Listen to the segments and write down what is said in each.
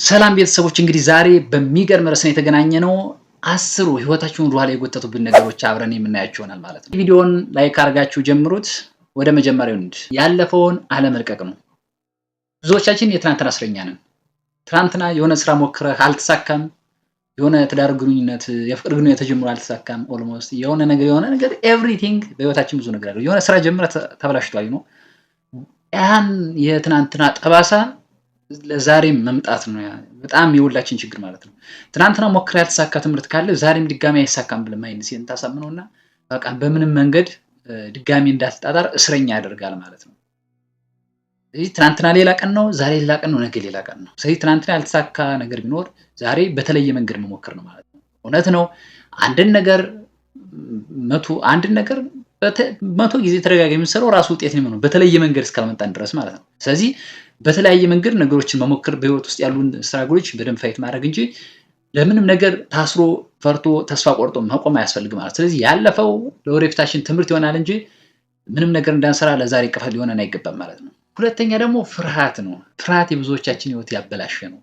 ሰላም ቤተሰቦች እንግዲህ ዛሬ በሚገርም ርዕስ ነው የተገናኘነው። 10 ህይወታችሁን ወደኋላ የጎተቱብን ነገሮች አብረን የምናያቸው ይሆናል ማለት ነው። ቪዲዮውን ላይክ አድርጋችሁ ጀምሩት። ወደ መጀመሪያው እንሂድ። ያለፈውን አለመልቀቅ ነው። ብዙዎቻችን የትናንትና እስረኛ ነን። ትናንትና የሆነ ስራ ሞክረህ አልተሳካም፣ የሆነ ትዳር ግንኙነት የፍቅር ግንኙነት ተጀምሮ አልተሳካም፣ ኦልሞስት የሆነ ነገር ኤቭሪቲንግ በህይወታችን ብዙ ነገር አለ። የሆነ ስራ ጀምረህ ተበላሽቷል ነው። ያን የትናንትና ጠባሳ ለዛሬም መምጣት ነው። በጣም የሁላችን ችግር ማለት ነው። ትናንትና ሞክረህ ያልተሳካ ትምህርት ካለ ዛሬም ድጋሚ አይሳካም ብለህ ማይንድሴን ታሳምነውና በቃ በምንም መንገድ ድጋሚ እንዳትጣጣር እስረኛ ያደርጋል ማለት ነው። ስለዚህ ትናንትና ሌላ ቀን ነው፣ ዛሬ ሌላ ቀን ነው፣ ነገ ሌላ ቀን ነው። ስለዚህ ትናንትና ያልተሳካ ነገር ቢኖር ዛሬ በተለየ መንገድ መሞከር ነው ማለት ነው። እውነት ነው። አንድን ነገር መቶ ጊዜ ተደጋጋሚ የምንሰራው ራሱ ውጤት ነው የሚሆነው በተለየ መንገድ እስካልመጣን ድረስ ማለት ነው። ስለዚህ በተለያየ መንገድ ነገሮችን መሞከር በህይወት ውስጥ ያሉን ስትራግሎች በደንብ ፋይት ማድረግ እንጂ ለምንም ነገር ታስሮ ፈርቶ ተስፋ ቆርጦ መቆም አያስፈልግም ማለት። ስለዚህ ያለፈው ለወደፊታችን ትምህርት ይሆናል እንጂ ምንም ነገር እንዳንሰራ ለዛሬ እንቅፋት ሊሆነን አይገባም ማለት ነው። ሁለተኛ ደግሞ ፍርሃት ነው። ፍርሃት የብዙዎቻችን ህይወት ያበላሸ ነው።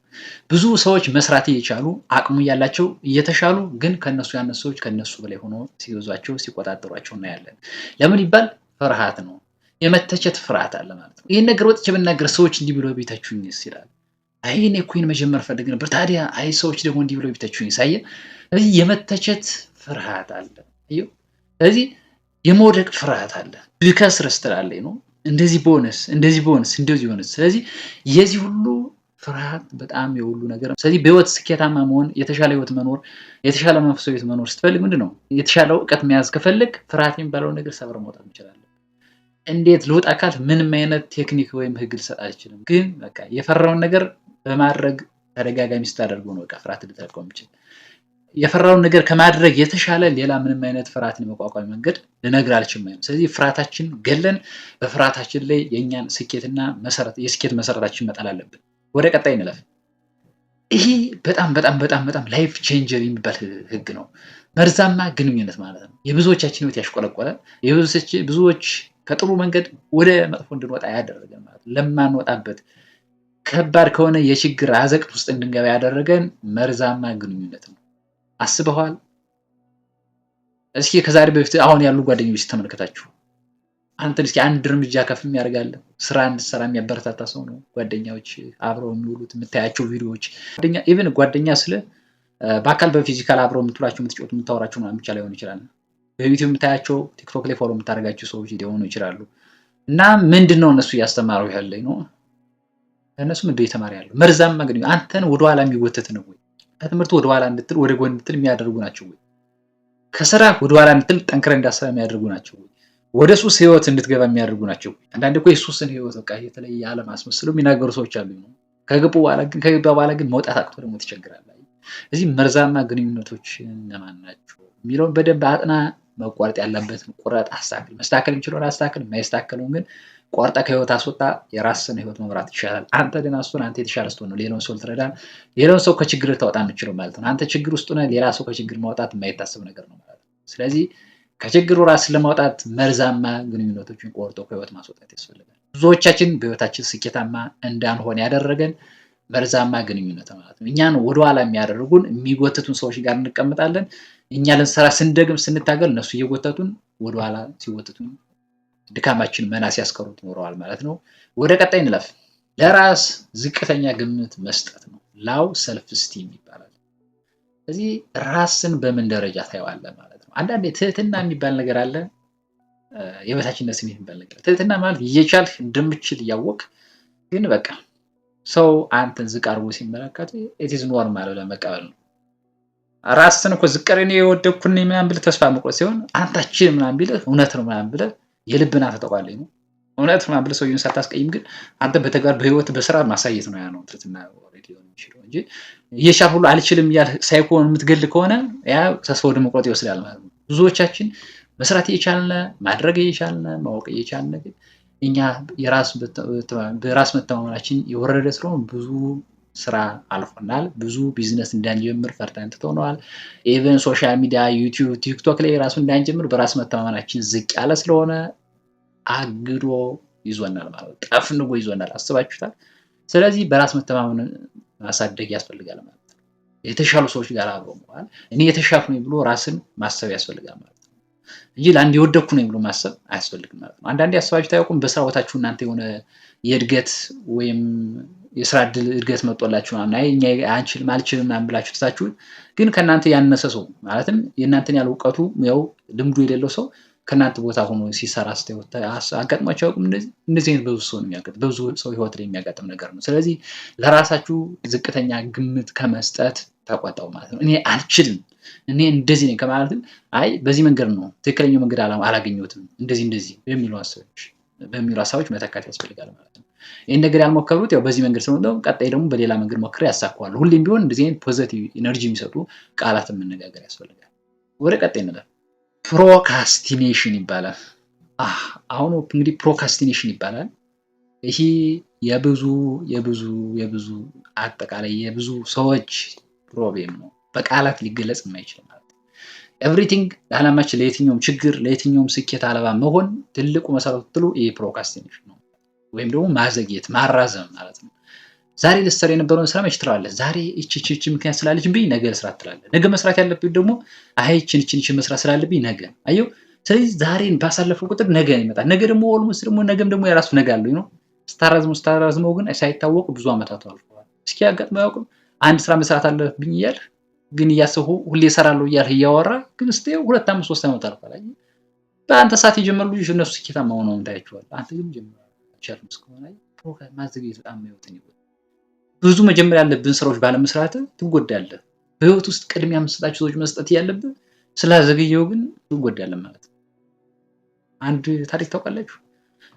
ብዙ ሰዎች መስራት እየቻሉ አቅሙ እያላቸው እየተሻሉ ግን ከነሱ ያነሱ ሰዎች ከነሱ በላይ ሆኖ ሲይዟቸው ሲቆጣጠሯቸው እናያለን። ለምን ይባል? ፍርሃት ነው። የመተቸት ፍርሃት አለ ማለት ነው። ይሄን ነገር ወጥቼ ብናገር ሰዎች እንዲህ ብለው ቢተቹኝስ ይላል። አይ እኔ እኮ ይሄን መጀመር ፈልግ ነበር፣ ታዲያ አይ ሰዎች ደግሞ እንዲህ ብለው ቢተቹኝስ። አየህ፣ ስለዚህ የመተቸት ፍርሃት አለ። አየው፣ ስለዚህ የመውደቅ ፍርሃት አለ። ልከስርስ ትላለህ ነው፣ እንደዚህ ቦነስ እንደዚህ ቦነስ። ስለዚህ የዚህ ሁሉ ፍርሃት በጣም የሁሉ ነገር። ስለዚህ በህይወት ስኬታማ መሆን፣ የተሻለ ህይወት መኖር፣ የተሻለ መንፈሳዊ ህይወት መኖር ስትፈልግ ምንድነው? የተሻለ እውቀት መያዝ ከፈልግ ፍርሃት የሚባለው ነገር ሰብረ መውጣት እንችላለን። እንዴት ልውጣ ካል ምንም አይነት ቴክኒክ ወይም ህግ ልሰጥ አልችልም። ግን በቃ የፈራውን ነገር በማድረግ ተደጋጋሚ ስታደርገው ነው በቃ ፍርሃት ልትለቀው የምችል። የፈራውን ነገር ከማድረግ የተሻለ ሌላ ምንም አይነት ፍርሃትን የመቋቋም መንገድ ልነግር አልችልም ማለት ነው። ስለዚህ ፍርሃታችን ገለን በፍርሃታችን ላይ የኛን ስኬትና የስኬት መሰረታችን መጣል አለብን። ወደ ቀጣይ እንለፍ። ይሄ በጣም ላይፍ ቼንጀር የሚባል ህግ ነው። መርዛማ ግንኙነት ማለት ነው። የብዙዎቻችን ህይወት ያሽቆለቆለ፣ ብዙዎች ከጥሩ መንገድ ወደ መጥፎ እንድንወጣ ያደረገን ማለት ነው። ለማንወጣበት ከባድ ከሆነ የችግር አዘቅት ውስጥ እንድንገባ ያደረገን መርዛማ ግንኙነት ነው። አስበዋል? እስኪ ከዛሬ በፊት አሁን ያሉ ጓደኞች ተመልከታችሁ። አንተን እስኪ አንድ እርምጃ ከፍ የሚያደርጋል ስራ እንድትሰራ የሚያበረታታ ሰው ነው። ጓደኛዎች አብረው የሚውሉት የምታያቸው ቪዲዮዎች ኢቭን ጓደኛ ስለ በአካል በፊዚካል አብረው የምትውላቸው የምትጫወቱ የምታወራቸው ምናምን ብቻ ላይሆን ይችላል። በዩቲዩብ የምታያቸው ቲክቶክ ላይ ፎሎ የምታደርጋቸው ሰዎች ሊሆኑ ይችላሉ። እና ምንድነው እነሱ እያስተማሩ ያለኝ ነው? እነሱ ምንድነው እየተማሩ ያለው? መርዛማ ግንኙነት አንተን ወደኋላ የሚጎትት ነው ወይ? ከትምህርት ወደኋላ እንድትል ወደ ጎን እንድትል የሚያደርጉ ናቸው ወይ? ከስራ ወደኋላ እንድትል ጠንክረህ እንዳሰራ የሚያደርጉ ናቸው ወይ? ወደ ሱስ ህይወት እንድትገባ የሚያደርጉ ናቸው ወይ? አንዳንዴ እኮ የሱስን ህይወት በቃ የተለየ ዓለም አስመስለው የሚናገሩ ሰዎች አሉ ነው። ከገባ በኋላ ግን መውጣት አቅቶ ደግሞ ትቸግራለህ። እዚህ መርዛማ ግንኙነቶች እነማን ናቸው የሚለውን በደንብ አጥና። መቋረጥ ያለበትን ቁረጥ፣ አስተካክል። መስተካከል የሚችለውን አስተካክል፣ የማይስተካከለውን ግን ቆርጠ ከህይወት አስወጣ። የራስን ህይወት መምራት ይሻላል። አንተ ደህና ስትሆን አንተ የተሻለ ስትሆን ነው ሌላውን ሰው ልትረዳ፣ ሌላውን ሰው ከችግር ልታወጣ የምትችለው ማለት ነው። አንተ ችግር ውስጥ ሆነህ ሌላ ሰው ከችግር ማውጣት የማይታሰብ ነገር ነው ማለት ነው። ስለዚህ ከችግሩ ራስን ለማውጣት መርዛማ ግንኙነቶችን ቆርጦ ከህይወት ማስወጣት ያስፈልጋል። ብዙዎቻችን በህይወታችን ስኬታማ እንዳንሆን ያደረገን መርዛማ ግንኙነት ማለት ነው። እኛን ወደኋላ የሚያደርጉን የሚጎትቱን ሰዎች ጋር እንቀመጣለን። እኛ ልንሰራ ስንደግም ስንታገል እነሱ እየጎተቱን ወደኋላ ሲጎትቱን ድካማችን መና ሲያስቀሩት ኖረዋል ማለት ነው። ወደ ቀጣይ እንለፍ። ለራስ ዝቅተኛ ግምት መስጠት ነው። ላው ሰልፍ ስቲም ይባላል። ስለዚህ ራስን በምን ደረጃ ታየዋለህ ማለት ነው። አንዳንዴ ትህትና የሚባል ነገር አለ፣ የበታችነት ስሜት የሚባል ነገር። ትህትና ማለት እየቻልህ እንደምችል እያወቅ ግን በቃ ሰው አንተን ዝቅ አድርጎ ሲመለከት ኢትዝ ኖርማል ብለህ መቀበል ነው። ራስን እኮ ዝቅ አድርገህ የወደኩኝ ምናምን ብለህ ተስፋ መቁረጥ ሲሆን አንታችን ምናምን ቢልህ እውነት ነው ምናምን ብለህ የልብና ተጠቋለኝ ነው። እውነት ምናምን ብለህ ሰውዬውን ሳታስቀይም ግን አንተ በተግባር በህይወት በስራ ማሳየት ነው። ያ ነው ትህትና ኦሬዲ ሊሆን የሚችለው እንጂ እየቻልህ ሁሉ አልችልም እያልህ ሳይኮን የምትገል ከሆነ ያ ተስፋ ወደ መቁረጥ ይወስዳል ማለት ነው። ብዙዎቻችን መስራት እየቻልን ማድረግ እየቻልን ማወቅ እየቻልን ግን እኛ በራስ መተማመናችን የወረደ ስለሆነ ብዙ ስራ አልፎናል። ብዙ ቢዝነስ እንዳንጀምር ፈርተን ትተነዋል። ኢቨን ሶሻል ሚዲያ ዩቲዩብ፣ ቲክቶክ ላይ ራሱ እንዳንጀምር በራስ መተማመናችን ዝቅ ያለ ስለሆነ አግዶ ይዞናል ማለት ነው። ጠፍንጎ ይዞናል። አስባችሁታል? ስለዚህ በራስ መተማመን ማሳደግ ያስፈልጋል ማለት ነው። የተሻሉ ሰዎች ጋር አብሮ መዋል፣ እኔ የተሻልኩ ነኝ ብሎ ራስን ማሰብ ያስፈልጋል ማለት ነው እንጂ ለአንድ የወደቅኩ ነኝ ብሎ ማሰብ አያስፈልግም ማለት ነው። አንዳንዴ አስባችሁ ታውቁም? በስራ ቦታችሁ እናንተ የሆነ የእድገት ወይም የስራ እድል እድገት መጥቶላችሁ ምናምን አይ እኛ አንችልም አልችልም ምናምን ብላችሁ ትታችሁ ግን ከእናንተ ያነሰ ሰው ማለትም የእናንተን ያለ እውቀቱ ያው ልምዱ የሌለው ሰው ከእናንተ ቦታ ሆኖ ሲሰራ አጋጥሟቸው አያውቁም? እንደዚህ አይነት ብዙ ሰው ነው የሚያጋጥም፣ ብዙ ሰው ህይወት ላይ የሚያጋጥም ነገር ነው። ስለዚህ ለራሳችሁ ዝቅተኛ ግምት ከመስጠት ተቆጠቡ ማለት ነው። እኔ አልችልም፣ እኔ እንደዚህ ነኝ ከማለትም አይ በዚህ መንገድ ነው ትክክለኛው መንገድ አላገኘሁትም እንደዚህ በሚሉ ሀሳቦች መተካት ያስፈልጋል ማለት ነው። ይህን ነገር ያልሞከሩት ያው በዚህ መንገድ ስለሆነ ቀጣይ ደግሞ በሌላ መንገድ ሞክረው ያሳካዋል። ሁሌም ቢሆን እንደዚህ አይነት ፖዚቲቭ ኢነርጂ የሚሰጡ ቃላትን መነጋገር ያስፈልጋል። ወደ ቀጣይ እንላለን። ፕሮካስቲኔሽን ይባላል። አሁን እንግዲህ ፕሮካስቲኔሽን ይባላል። ይሄ የብዙ አጠቃላይ የብዙ ሰዎች ፕሮብሌም ነው። በቃላት ሊገለጽ የማይችል ማለት ነው። ኤቭሪቲንግ ለዓላማችን ለየትኛውም ችግር ለየትኛውም ስኬት አልባ መሆን ትልቁ መሰረቱ ትሉ ይሄ ፕሮካስቲኔሽን ነው፣ ወይም ደግሞ ማዘግየት ማራዘም ማለት ነው። ዛሬ ልትሰራ የነበረውን ስራ መች ትለዋለህ? ዛሬ እቺ ምክንያት ስላለችብኝ ነገ ልስራት ትላለህ። ነገ መስራት ያለብኝ ደግሞ አይ እቺን መስራት ስላለብኝ ነገ። አየው። ስለዚህ ዛሬን ባሳለፈው ቁጥር ነገ ይመጣል። ነገ ደግሞ ኦልሞስት ደግሞ ነገም ደግሞ የራሱ ነገ አለው ነው። ስታራዝመው ግን ሳይታወቅ ብዙ አመታት አልፈዋል። እስኪ ያጋጥመው ያውቅም? አንድ ስራ መስራት አለብኝ እያልህ ግን እያሰብሁ ሁሌ እሰራለሁ እያልህ እያወራ ግን ስትይው 2 5 3 አመት አልፏል። በአንተ ሰዓት የጀመሩ ልጆች እነሱ ስኬታማ ሆነው ታያቸዋለህ። አንተ ግን ጀምረህ አልቻልክም እስከሆነ ማዘግየት በጣም ህይወትን ይጎዳል። ብዙ መጀመር ያለብን ስራዎች ባለመስራት ትጎዳለህ። በህይወት ውስጥ ቅድሚያ የምትሰጣቸው ሰዎች መስጠት ያለብህ ስላዘገየው ግን ትጎዳለህ ማለት ነው። አንድ ታሪክ ታውቃላችሁ?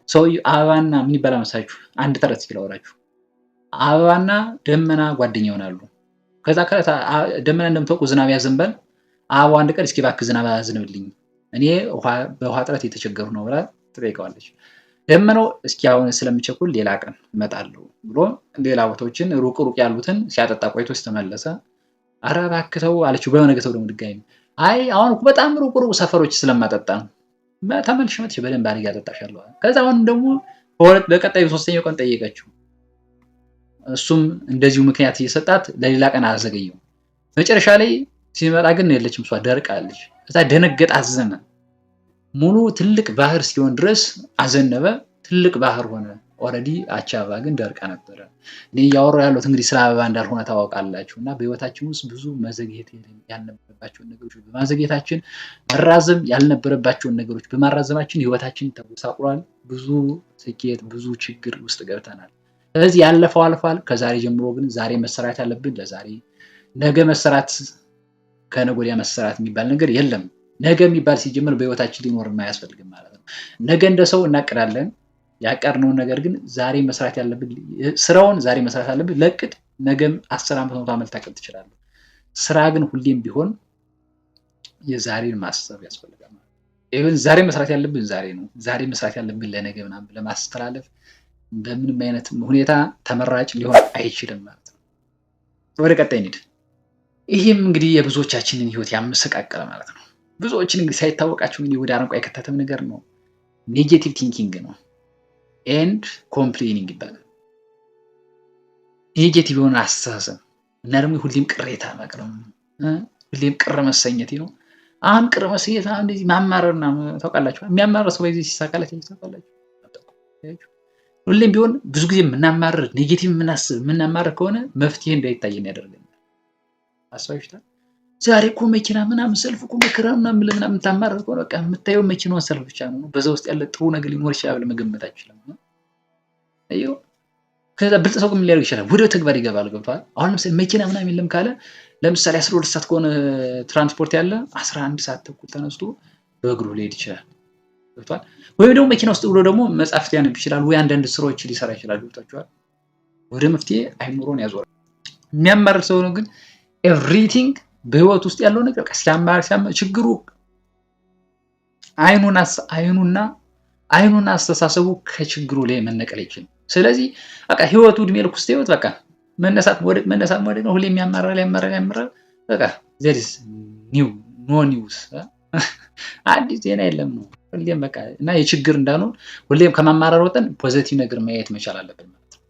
ሰውዬው አበባና ምን ይባላል መሰላችሁ? አንድ ተረት እስኪ ላወራችሁ። አበባና ደመና ጓደኛ ይሆናሉ። ከዛ ደመና እንደምታውቁ ዝናብ ያዘንባል። አበባው አንድ ቀን እስኪ እባክህ ዝናብ አዝንብልኝ እኔ በውሃ እጥረት የተቸገርኩ ነው ብላ ትጠይቀዋለች። ደመናው እስኪ አሁን ስለምቸኩል ሌላ ቀን እመጣለሁ ብሎ ሌላ ቦታዎችን ሩቅ ያሉትን ሲያጠጣ ቆይቶ ተመለሰ። ኧረ እባክህ ተው አለችው። በነገታው ደግሞ ድጋሚ አይ አሁን እኮ በጣም ሩቅ ሰፈሮች ስለማጠጣ ነው ተመልሼ መጥቼ በደንብ አድርጌ አጠጣሻለሁ። ከዛ አሁን ደግሞ በቀጣዩ 3ኛው ቀን ጠየቀችው። እሱም እንደዚሁ ምክንያት እየሰጣት ለሌላ ቀን አዘገየው። መጨረሻ ላይ ሲመጣ ግን የለችም፣ እሷ ደርቃለች። ከዛ ደነገጠ፣ አዘነ። ሙሉ ትልቅ ባህር እስኪሆን ድረስ አዘነበ። ትልቅ ባህር ሆነ። ኦልሬዲ አቻ አበባ ግን ደርቃ ነበረ። እኔ እያወራሁ ያለሁት እንግዲህ ስለ አበባ እንዳልሆነ ታውቃላችሁ። እና በህይወታችን ውስጥ ብዙ መዘግየት ያልነበረባቸውን ነገሮች በማዘግየታችን፣ መራዘም ያልነበረባቸውን ነገሮች በማራዘማችን ህይወታችን ተጎሳቁሏል። ብዙ ስኬት፣ ብዙ ችግር ውስጥ ገብተናል። ስለዚህ ያለፈው አልፏል። ከዛሬ ጀምሮ ግን ዛሬ መሰራት ያለብን ለዛሬ፣ ነገ መሰራት ከነገ ወዲያ መሰራት የሚባል ነገር የለም። ነገ የሚባል ሲጀምር በህይወታችን ሊኖር አያስፈልግም ማለት ነው። ነገ እንደ ሰው እናቅዳለን። ያቀድነውን ነገር ግን ዛሬ መስራት ያለብን ስራውን ዛሬ መስራት አለብን። ለቅድ ነገም 10 ዓመት ነው ዓመት ታቀድ ትችላለህ። ስራ ግን ሁሌም ቢሆን የዛሬን ማሰብ ያስፈልጋል ማለት ነው። ኢቭን ዛሬ መስራት ያለብን ዛሬ ነው። ዛሬ መስራት ያለብን ለነገ ምናምን ለማስተላለፍ በምንም አይነት ሁኔታ ተመራጭ ሊሆን አይችልም ማለት ነው። ወደ ቀጣይ እንሂድ። ይህም እንግዲህ የብዙዎቻችንን ህይወት ያመሰቃቀለ ማለት ነው። ብዙዎችን እንግዲህ ሳይታወቃቸው እንግዲህ ወደ አረንቋ የከተተም ነገር ነው። ኔጌቲቭ ቲንኪንግ ነው ኤንድ ኮምፕሌኒንግ ይባላል። ኔጌቲቭ የሆነ አስተሳሰብ እና ደግሞ ሁሌም ቅሬታ ማቅረብ፣ ሁሌም ቅር መሰኘት ነው። አሁን ቅር መሰኘት እንደዚህ ማማረርና ታውቃላችሁ፣ የሚያማረር ሰው በዚህ ሲሳካለት ታውቃላችሁ። ሁሌም ቢሆን ብዙ ጊዜ የምናማረር ኔጌቲቭ የምናማረር ከሆነ መፍትሄ እንዳይታየን ያደርገናል። አስባችሁታል? ዛሬ እኮ መኪና ምናምን ሰልፍ እኮ መከራ ምናምን ለምናምን ታማረር ከሆነ በቃ የምታየው መኪናውን ሰልፍ ብቻ ነው። በዛ ውስጥ ያለ ጥሩ ነገር ሊኖር ይችላል ብለህ መገመት አትችልም። አየው። ከዛ ብልጥ ሰው ምን ሊያደርግ ይችላል? ወደ ተግባር ይገባል። ገብቷል? አሁን ለምሳሌ መኪና ምናምን የለም ካለ ለምሳሌ 12 ሰዓት ከሆነ ትራንስፖርት ያለ 11 ሰዓት ተኩል ተነስቶ በእግሩ ሊሄድ ይችላል። ገብቷል? ወይም ደግሞ መኪና ውስጥ ብሎ ደግሞ መጻሕፍት ሊያነብ ይችላል፣ ወይ አንዳንድ ስራዎች ሊሰራ ይችላል። ገብቷችኋል? ወደ መፍትሄ አይምሮን ያዞራል። የሚያማርር ሰው ነው ግን ኤቭሪቲንግ በህይወት ውስጥ ያለው ነገር ሲያማር ችግሩ አይኑና አስተሳሰቡ ከችግሩ ላይ መነቀል አይችልም። ስለዚህ በቃ ህይወቱ እድሜ ልክ ውስጥ ህይወት በቃ መነሳት መውደቅ ነው። ሁሌ የሚያማራል በቃ there is no news አዲስ ዜና የለም ነው ሁሌም በቃ። እና የችግር እንዳንሆን ሁሌም ከማማራር ወጠን ፖዚቲቭ ነገር ማየት መቻል አለብን ማለት ነው።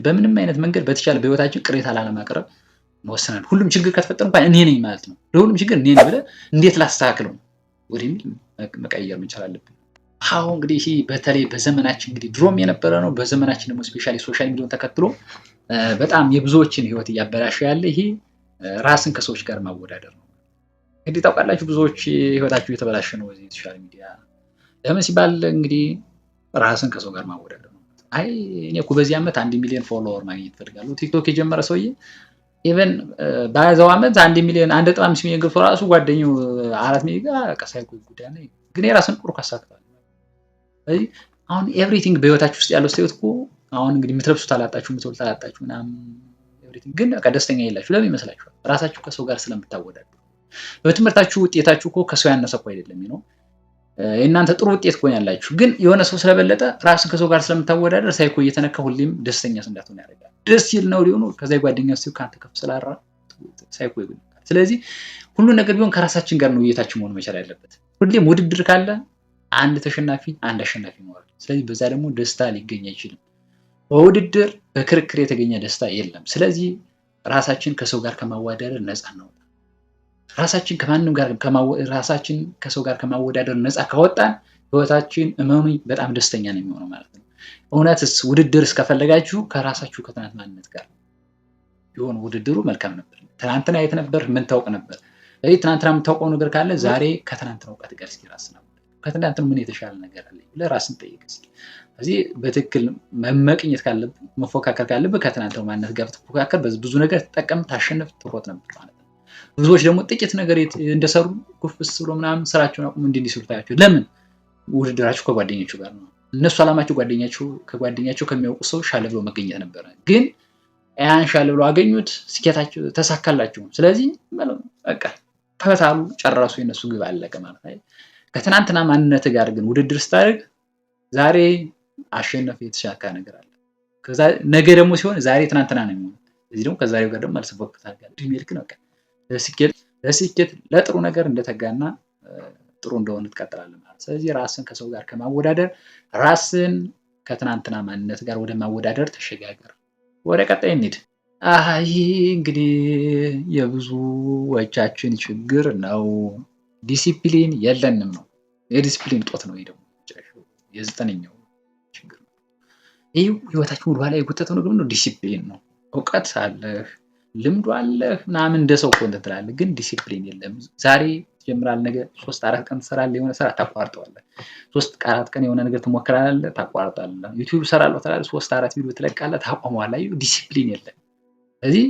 በምንም አይነት መንገድ በተቻለ በህይወታችን ቅሬታ ላለማቅረብ መወሰናል። ሁሉም ችግር ከተፈጠረ እንኳን እኔ ነኝ ማለት ነው። ለሁሉም ችግር እኔ ነኝ ብለህ እንዴት ላስተካክለው ወደሚል መቀየር መቻል አለብን። አዎ እንግዲህ ይሄ በተለይ በዘመናችን እንግዲህ ድሮም የነበረ ነው። በዘመናችን ደግሞ ስፔሻሊ ሶሻል ሚዲያውን ተከትሎ በጣም የብዙዎችን ህይወት እያበላሸ ያለ ይሄ ራስን ከሰዎች ጋር ማወዳደር ነው። እንግዲህ ታውቃላችሁ ብዙዎች ህይወታችሁ የተበላሸ ነው በዚህ ሶሻል ሚዲያ። ለምን ሲባል እንግዲህ ራስን ከሰው ጋር ማወዳደር ነው። አይ እኔ እኮ በዚህ ዓመት 1 ሚሊዮን ፎሎወር ማግኘት እፈልጋለሁ። ቲክቶክ የጀመረ ሰውዬ ኢቨን በዛው ዓመት 1 ሚሊዮን 1.5 ሚሊዮን ገብቶ ራሱ ጓደኛው 4 ሚሊዮን ጋር ቀሳይ ጉዳይ ነው። ግን የራስን ቁር ካሳክታል። ስለዚህ አሁን ኤቭሪቲንግ በህይወታችሁ ውስጥ ያለው ስቴት እኮ አሁን እንግዲህ የምትለብሱት አላጣችሁ፣ የምትበሉት አላጣችሁ ምናምን ኤቭሪቲንግ ግን በቃ ደስተኛ የላችሁ። ለምን ይመስላችኋል? ራሳችሁ ከሰው ጋር ስለምታወዳደሩ። በትምህርታችሁ ውጤታችሁ እኮ ከሰው ያነሰ እኮ አይደለም ነው። የእናንተ ጥሩ ውጤት እኮ ያላችሁ ግን የሆነ ሰው ስለበለጠ ራስን ከሰው ጋር ስለምታወዳደር ሳይኮ እየተነካ ሁሌም ደስተኛ እንዳትሆን ያደርጋል። ደስ ይል ነው ሊሆኑ ከዛ ጓደኛ ሲው ካንተ ከፍ ስላራ ሳይኮ ይጉዳል። ስለዚህ ሁሉ ነገር ቢሆን ከራሳችን ጋር ነው ውይይታችን መሆን መቻል ያለበት። ሁሌም ውድድር ካለ አንድ ተሸናፊ አንድ አሸናፊ ይኖራል። ስለዚህ በዛ ደግሞ ደስታ ሊገኝ አይችልም። በውድድር በክርክር የተገኘ ደስታ የለም። ስለዚህ ራሳችን ከሰው ጋር ከማወዳደር ነፃ ነው። ራሳችን ከሰው ጋር ከማወዳደር ነፃ ካወጣን ህይወታችን እመኑኝ በጣም ደስተኛ ነው የሚሆነው ማለት ነው። እውነትስ ውድድር እስከፈለጋችሁ ከራሳችሁ ከትናንት ማንነት ጋር ቢሆን ውድድሩ መልካም ነበር። ትናንትና የት ነበር? ምን ታውቅ ነበር? ስለዚህ ትናንትና የምታውቀው ነገር ካለ ዛሬ ከትናንትና እውቀት ጋር እስኪ ራስን ከትናንትና ምን የተሻለ ነገር አለ ብለህ ራስን ጠይቅ እስኪ። ስለዚህ በትክክል መመቅኘት ካለብህ መፎካከር ካለብህ ከትናንትናው ማንነት ጋር ተፎካከር። ብዙ ነገር ተጠቀም፣ ታሸንፍ፣ ትሮጥ ነበር ማለት ነው። ብዙዎች ደግሞ ጥቂት ነገር እንደሰሩ ኩፍስ ብሎ ምናምን ስራቸውን አቁሙ እንዲህ ሲሉ ታያቸው። ለምን? ውድድራቸው ከጓደኞቹ ጋር ነው። እነሱ አላማቸው ከጓደኛቸው ከሚያውቁ ሰው ሻለ ብሎ መገኘት ነበረ። ግን ያን ሻለ ብሎ አገኙት፣ ስኬታቸው ተሳካላቸው። ስለዚህ በቃ ተፈታሉ፣ ጨረሱ፣ የነሱ ግብ አለቀ ማለት ነው። ከትናንትና ማንነት ጋር ግን ውድድር ስታደርግ ዛሬ አሸነፍ የተሻካ ነገር አለ። ከዛ ነገ ደግሞ ሲሆን ዛሬ ትናንትና ነው የሚሆነው። እዚህ ደግሞ ከዛሬው ጋር ደግሞ አልሰበክታል ጋር ድሜልክ ነው። ለስኬት ለጥሩ ነገር እንደተጋና ጥሩ እንደሆነ ትቀጥላለህ ማለት። ስለዚህ ራስን ከሰው ጋር ከማወዳደር ራስን ከትናንትና ማንነት ጋር ወደ ማወዳደር ተሸጋገር። ወደ ቀጣይ እንሂድ። ይህ እንግዲህ የብዙዎቻችን ችግር ነው። ዲሲፕሊን የለንም ነው። የዲሲፕሊን ጦት ነው። ይሄ ደግሞ የ9ኛው ችግር ነው። ይህ ህይወታችን ወደ ኋላ የጎተተው ነገር ነው። ዲሲፕሊን ነው። እውቀት አለህ፣ ልምዱ አለህ ምናምን እንደ ሰው ኮንተ ትላለህ፣ ግን ዲሲፕሊን የለም። ዛሬ ትጀምራለህ፣ ነገ 3-4 ቀን ትሰራለህ፣ የሆነ ስራ ታቋርጠዋለህ። 3-4 ቀን የሆነ ነገር ትሞክራለህ፣ ታቋርጣለህ። ዩቲዩብ እሰራለሁ ትላለህ፣ 3-4 ቪዲዮ ትለቃለህ፣ ታቆመዋለህ። ዲሲፕሊን የለም። ስለዚህ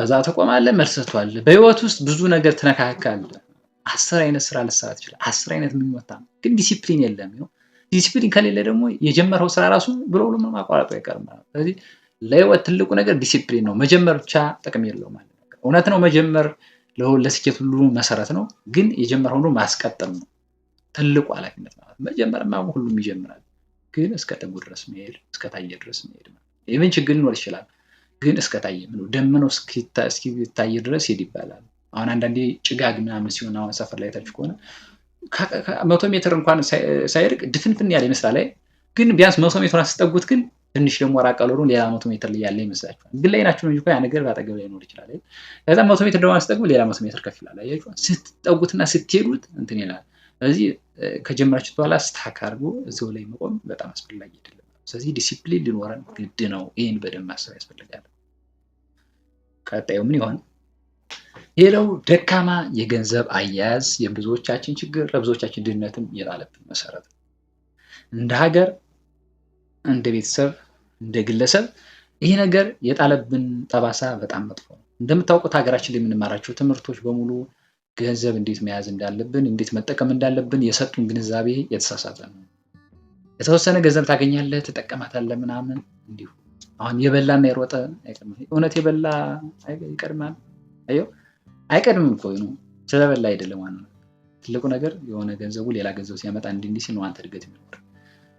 እዛ ተቆማለህ፣ መልስ ትሰጥዋለህ። በህይወት ውስጥ ብዙ ነገር ትነካካለህ። 10 አይነት ስራ ልትሰራ ትችላለህ። 10 አይነት ምኞት ነው፣ ግን ዲሲፕሊን የለም ነው። ዲሲፕሊን ከሌለ ደግሞ የጀመረው ስራ ራሱ ብሎ ማቋረጡ አይቀርም ማለት። ስለዚህ ለህይወት ትልቁ ነገር ዲሲፕሊን ነው። መጀመር ብቻ ጥቅም የለውም ማለት ነው። እውነት ነው፣ መጀመር ለስኬት ሁሉ መሰረት ነው፣ ግን የጀመረው ሁሉ ማስቀጠል ነው ትልቁ ኃላፊነት ማለት። መጀመርማ ሁሉም ይጀምራል፣ ግን እስከ ጥጉ ድረስ መሄድ፣ እስከ ታየ ድረስ መሄድ ማለት። ኢቭን ችግር ሊኖር ይችላል፣ ግን እስከ ታየ ነው ደመናው እስኪታይ ድረስ ሄድ ይባላል። አሁን አንዳንዴ ጭጋግ ምናምን ሲሆን አሁን ሰፈር ላይ ታችሁ ከሆነ 100 ሜትር እንኳን ሳይርቅ ድፍንፍን ያለ ይመስላል። ግን ቢያንስ 100 ሜትር አስጠጉት፣ ግን ትንሽ ደግሞ ራቅ አለ ሌላ 100 ሜትር ላይ ያለ ይመስላችኋል። ግን ላይ ናችሁ ነው እንጂ ያ ነገር ባጠገብ ላይ ኖር ይችላል። ከዛ 100 ሜትር ደግሞ አስጠጉ ሌላ 100 ሜትር ከፍ ይላል። አያችሁ ስትጠጉትና ስትሄዱት እንትን ይላል። ስለዚህ ከጀመራችሁ በኋላ ስታክ አድርጎ እዚሁ ላይ መቆም በጣም አስፈላጊ አይደለም። ስለዚህ ዲሲፕሊን ሊኖረን ግድ ነው። ይሄን በደንብ ማሰብ ያስፈልጋል። ቀጣዩ ምን ይሆን? ሌላው ደካማ የገንዘብ አያያዝ የብዙዎቻችን ችግር፣ ለብዙዎቻችን ድህነትም የጣለብን መሰረት ነው። እንደ ሀገር፣ እንደ ቤተሰብ፣ እንደ ግለሰብ ይሄ ነገር የጣለብን ጠባሳ በጣም መጥፎ ነው። እንደምታውቁት ሀገራችን ላይ የምንማራቸው ትምህርቶች በሙሉ ገንዘብ እንዴት መያዝ እንዳለብን፣ እንዴት መጠቀም እንዳለብን የሰጡን ግንዛቤ የተሳሳተ ነው። የተወሰነ ገንዘብ ታገኛለህ፣ ትጠቀማታለህ ምናምን እንዲሁ። አሁን የበላና የሮጠ አይቀድምም። እውነት የበላ ይቀድማል? አየው አይቀድምም እኮ ነው። ስለበላ አይደለም ዋናው ትልቁ ነገር የሆነ ገንዘቡ ሌላ ገንዘብ ሲያመጣ እንዲህ ሲል ነው አንተ እድገት የሚኖር።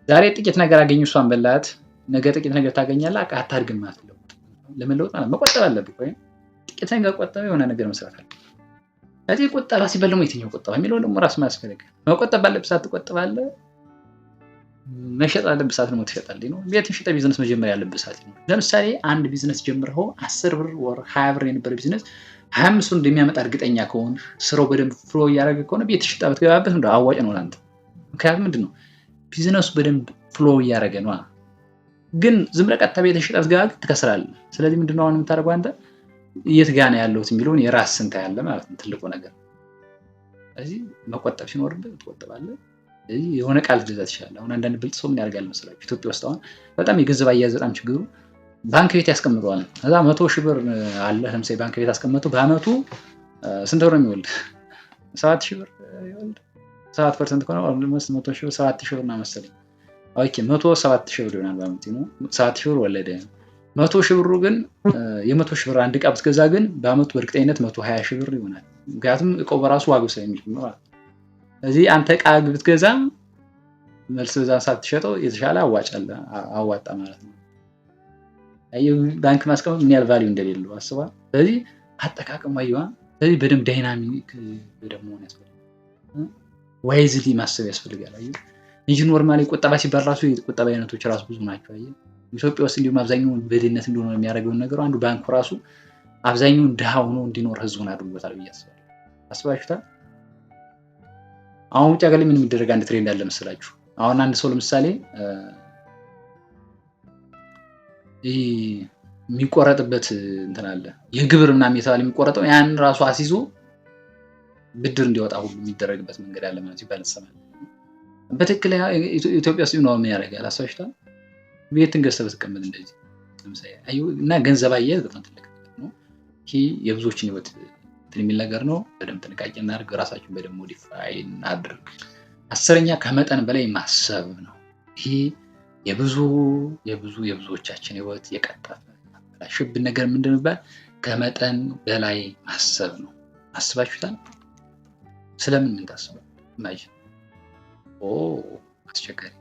ዛሬ ጥቂት ነገር አገኙ እሷን በላት፣ ነገ ጥቂት ነገር ታገኛለህ። አታድግም ማለት ነው። ለመለወጥ ማለት መቆጠብ አለብህ። ወይ ጥቂት ነገር ቆጠበ የሆነ ነገር መስራት አለ። ስለዚህ ቁጠባ ሲባል ደግሞ የትኛው ቁጠባ የሚለው ደግሞ ራስ ማስፈልግ መቆጠብ ባለብህ ሰዓት ትቆጥባለህ። መሸጥ ያለብህ ሰዓት ደግሞ ትሸጣለህ ነው። ቤት ሽጠህ ቢዝነስ መጀመር ያለብህ ሰዓት ነው። ለምሳሌ አንድ ቢዝነስ ጀምረኸው 10 ብር ወር 20 ብር የነበረ ቢዝነስ 25 ብር እንደሚያመጣ እርግጠኛ ከሆነ ስራው በደንብ ፍሎ እያደረገ ከሆነ ቤት ሽጠህ ብትገባበት እንደው አዋጭ ነው ለአንተ። ምክንያቱም ምንድነው ቢዝነሱ በደንብ ፍሎ እያደረገ ነው። ግን ዝም ብለህ ቀጥታ ቤት ሽጠህ ብትገባ ትከስራለህ። ስለዚህ ምንድነው አሁን የምታደርገው አንተ የት ጋር ነው ያለሁት የሚለውን የራስህን ታያለህ ማለት ነው ትልቁ ነገር። ስለዚህ መቆጠብ ሲኖርብህ ትቆጥባለህ። የሆነ ቃል ልትገዛ ትችላለህ። አሁን አንዳንድ ብልጥ ሰው ምን ያደርጋል መሰላችሁ? ኢትዮጵያ ውስጥ አሁን በጣም የገንዘብ አያያዝ በጣም ችግሩ ባንክ ቤት ያስቀምጠዋል። ከዛ 100,000 ብር አለ ለምሳሌ ባንክ ቤት አስቀምጠው በአመቱ ስንት ብር ነው የሚወልድ? 7,000 ብር ይወልድ። 7% ከሆነ ኦልሞስት 100,000 ብር 7,000 ብር ነው መሰለኝ። ኦኬ 107,000 ብር ይሆናል በአመቱ ነው 7,000 ብር ወለደ። 100,000 ብሩ ግን የ100,000 ብር አንድ ዕቃ ብትገዛ ግን በአመቱ በእርግጠኝነት 120,000 ብር ይሆናል። ምክንያቱም እቃው በራሱ ዋጋው ስለሚጨምር ማለት ነው። ስለዚህ አንተ ዕቃ ብትገዛ መልስ በዛን ሰዓት ትሸጠው የተሻለ አዋጣ ማለት ነው። ባንክ ማስቀመጥ ምን ያህል ቫልዩ እንደሌለው አስበዋል። ስለዚህ አጠቃቀሙ አይዋ ስለዚህ በደንብ ዳይናሚክ በደንብ መሆን ያስፈልጋል። ዋይዝሊ ማሰብ ያስፈልጋል እንጂ ኖርማሊ ቁጠባ ሲባል ራሱ የቁጠባ አይነቶች ራሱ ብዙ ናቸው። ኢትዮጵያ ውስጥ እንዲሁም አብዛኛውን በድህነት እንዲሆን የሚያደርገውን ነገር አንዱ ባንኩ ራሱ አብዛኛውን ድሃ ሆኖ እንዲኖር ህዝቡን አድርጎታል ብዬ አስባለሁ። አስባችሁታል? አሁን ውጭ ሀገር ላይ ምን የሚደረግ አንድ ትሬንድ አለ መሰላችሁ? አሁን አንድ ሰው ለምሳሌ የሚቆረጥበት እንትን አለ የግብር ምናምን የተባለ የሚቆረጠው ያን ራሱ አስይዞ ብድር እንዲወጣ ሁሉ የሚደረግበት መንገድ አለ ማለት ይባላል። በትክክል ኢትዮጵያ ውስጥ ነው ምን ያደርጋል? አስባችሁታል? ቤትን ገዝተህ ብትቀመጥ እንደዚህ ለምሳሌ እና ገንዘብ አያያዝ በጣም ትልቅ ነው። ይሄ የብዙዎችን ህይወት የሚል ነገር ነው። በደንብ ጥንቃቄ እናድርግ። ራሳችሁን በደንብ ሞዲፋይ እናድርግ። 10ኛ ከመጠን በላይ ማሰብ ነው። ይሄ የብዙዎቻችን ህይወት የቀጠፈ ሽብን ነገር ምንድን ነው? ከመጠን በላይ ማሰብ ነው። አስባችሁታል? ስለምን ምን ታስባለህ? ኢማጂን አስቸጋሪ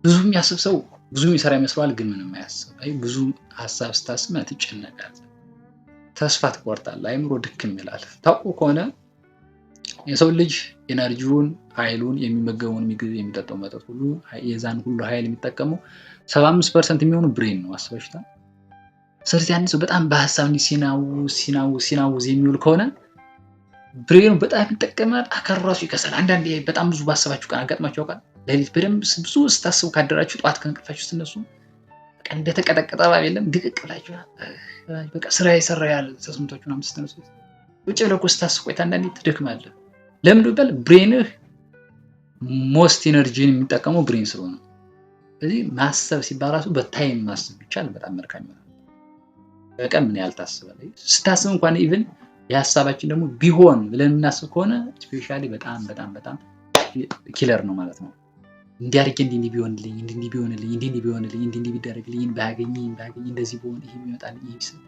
ብዙ የሚያስብ ሰው ብዙ የሚሰራ ይመስለዋል፣ ግን ምንም አያስብ። ብዙ ሀሳብ ስታስብ ትጨነቃለህ፣ ተስፋ ትቆርጣለህ፣ አይምሮ ድክም ይላል። ታውቁ ከሆነ የሰው ልጅ ኤነርጂውን፣ ኃይሉን፣ የሚመገበውን ምግብ፣ የሚጠጣው መጠጥ ሁሉ የዛን ሁሉ ኃይል የሚጠቀመው 75% የሚሆኑ ብሬን ነው። አስበሽታል? ስለዚህ አንድ ሰው በጣም በሀሳብ ሲናውዝ የሚውል ከሆነ ብሬኑ በጣም ይጠቀማል፣ አካሉ ራሱ ይከሳል። አንዳንዴ በጣም ብዙ ባሰባችሁ ቀን አጋጥማችሁ ያውቃል? ሌሊት በደንብ ብዙ ስታስቡ ካደራችሁ ጠዋት ከእንቅልፋችሁ ስትነሱ በቃ እንደተቀጠቀጠ እባብ የለም ድቅቅ ብላችሁ በቃ ስራ የሰራ ያለ ተስምቷችሁ ምናምን ስትነሱ ውጭ ብለህ እኮ ስታስብ ቆይታ አንዳንዴ ትደክማለህ። ለምን ቢባል ብሬንህ ሞስት ኢነርጂን የሚጠቀመው ብሬን ስለሆነ። ስለዚህ ማሰብ ሲባል ራሱ በታይም ማሰብ ይቻላል። በጣም መልካም ይሆናል። በቀን ምን ያህል ታስባለህ? ስታስብ እንኳን ኢቭን የሀሳባችን ደግሞ ቢሆን ብለን የምናስብ ከሆነ ስፔሻሊ በጣም ኪለር ነው ማለት ነው። እንዲያርግ እንዲህ ቢሆንልኝ እንዲህ ቢደረግልኝ ባገኝ እንደዚህ ቢሆን ይሄ ይመጣልኝ ይሄ ቢሰጥ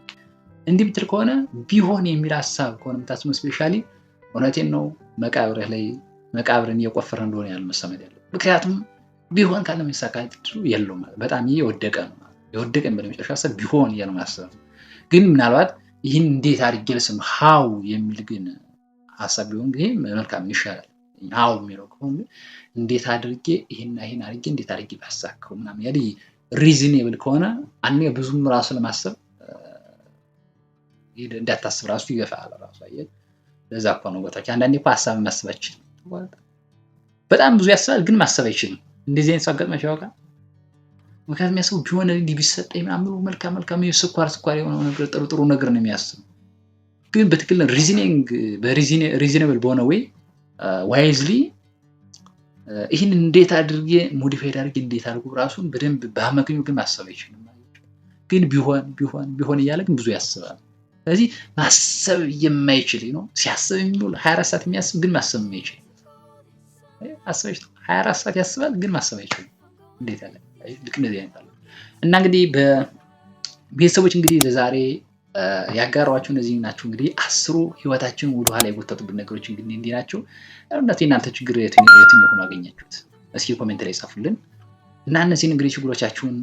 እንዲህ ብትል ከሆነ ቢሆን የሚል ሀሳብ ከሆነ የምታስበው ስፔሻሊ እውነቴን ነው መቃብርን እየቆፈረ እንደሆነ ያለ መሰመድ ያለው። ምክንያቱም ቢሆን ካለ መሳካት የለውም ማለት በጣም የወደቀ ነው ማለት የወደቀን በመጨረሻ ሀሳብ ቢሆን እያለ ማሰብ ግን ምናልባት ይህን እንዴት አድርጌ ልስም ሃው የሚል ግን ሀሳብ ቢሆን ግን መልካም ይሻላል። ሃው የሚለው ከሆነ እንዴት አድርጌ ይሄን አድርጌ እንዴት አድርጌ ባሳካው ምናምን ያለ ሪዝኔብል ከሆነ አንዴ ብዙም ራሱ ለማሰብ እንዳታስብ ራሱ ይገፋል ራሱ አይደል? ለዛ እኮ ነው ወጣች። አንዳንዴ እኮ ሀሳብ ማሰባችን በጣም ብዙ ያስባል ግን ማሰብ አይችልም። እንደዚህ አይነት አጋጥማችሁ ያውቃል? ምክንያቱም ያሰው ቢሆን እንዲህ ቢሰጠኝ ምናምን መልካም ስኳር የሆነ ነገር ጥሩ ነገር ነው የሚያስብ። ግን በትክክል ሪዝኔብል በሆነ ወይ ዋይዝሊ ይህን እንዴት አድርጌ ሞዲፋይድ አድርጌ እንዴት አድርጎ ራሱን በደንብ በአመክንዮ ግን ማሰብ አይችልም። ግን ቢሆን እያለ ግን ብዙ ያስባል። ስለዚህ ማሰብ የማይችል ነው ሲያስብ የሚውል 24 ሰዓት የሚያስብ ግን ማሰብ የማይችል አስበሽ 24 ሰዓት ያስባል ግን ማሰብ አይችልም። እንዴት ያለ ልክ እንደዚህ አይነት አለ። እና እንግዲህ በቤተሰቦች እንግዲህ ለዛሬ ያጋራኋችሁ እነዚህ ናቸው። እንግዲህ 10 ህይወታችን ወደ ኋላ የጎተቱብን ነገሮች እንግዲህ ናቸው። እናንተ ችግር የትኛው ሆኖ አገኛችሁት? እስኪ ኮሜንት ላይ ጻፉልን። እና እነዚህን እንግዲህ ችግሮቻችሁን